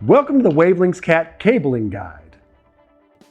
Welcome to the WaveLinx CAT Cabling Guide.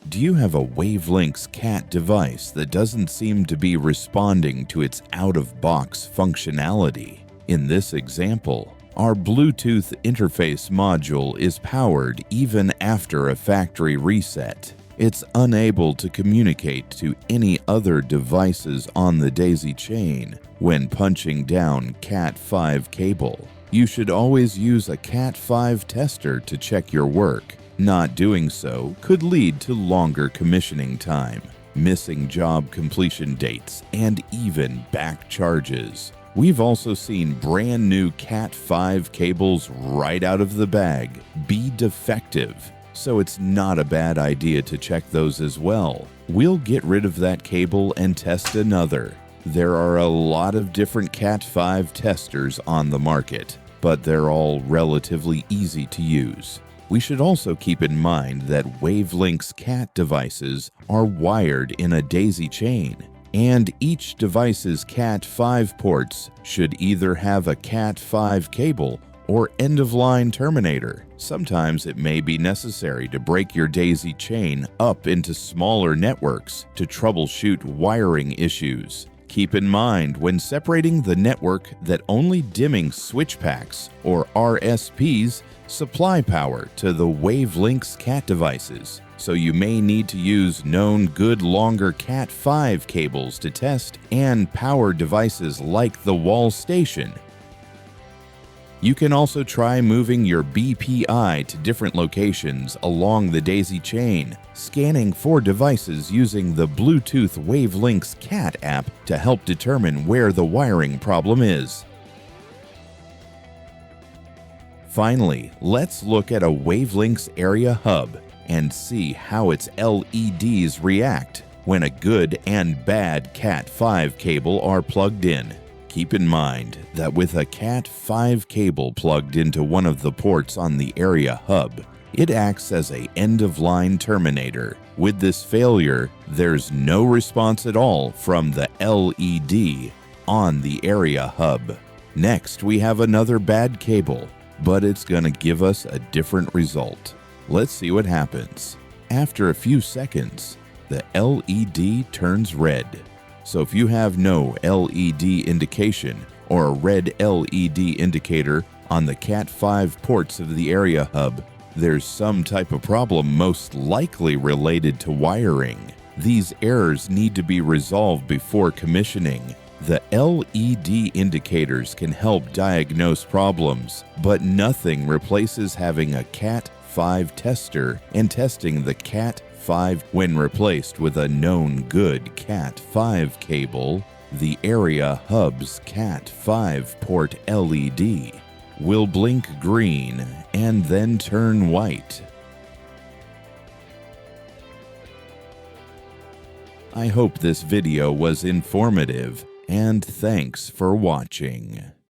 Do you have a WaveLinx CAT device that doesn't seem to be responding to its out-of-box functionality? In this example, our Bluetooth interface module is powered even after a factory reset. It's unable to communicate to any other devices on the daisy chain when punching down CAT5 cable. You should always use a CAT5 tester to check your work. Not doing so could lead to longer commissioning time, missing job completion dates, and even back charges. We've also seen brand new CAT5 cables right out of the bag be defective, so it's not a bad idea to check those as well. We'll get rid of that cable and test another. There are a lot of different CAT5 testers on the market, but they're all relatively easy to use. We should also keep in mind that WaveLinx CAT devices are wired in a daisy chain, and each device's CAT5 ports should either have a CAT5 cable or end-of-line terminator. Sometimes it may be necessary to break your daisy chain up into smaller networks to troubleshoot wiring issues. Keep in mind when separating the network that only dimming switch packs or RSPs supply power to the WaveLinx CAT devices, so you may need to use known good longer CAT5 cables to test and power devices like the wall station. You can also try moving your BPI to different locations along the daisy chain, scanning for devices using the Bluetooth WaveLinx CAT app to help determine where the wiring problem is. Finally, let's look at a WaveLinx area hub and see how its LEDs react when a good and bad CAT5 cable are plugged in. Keep in mind that with a CAT5 cable plugged into one of the ports on the area hub, it acts as an end-of-line terminator. With this failure, there's no response at all from the LED on the area hub. Next, we have another bad cable, but it's going to give us a different result. Let's see what happens. After a few seconds, the LED turns red. So if you have no LED indication or a red LED indicator on the CAT5 ports of the area hub, there's some type of problem most likely related to wiring. These errors need to be resolved before commissioning. The LED indicators can help diagnose problems, but nothing replaces having a CAT5 tester and testing the CAT5 when replaced with a known good CAT5 cable. The area hub's CAT5 port LED will blink green and then turn white. I hope this video was informative, and thanks for watching.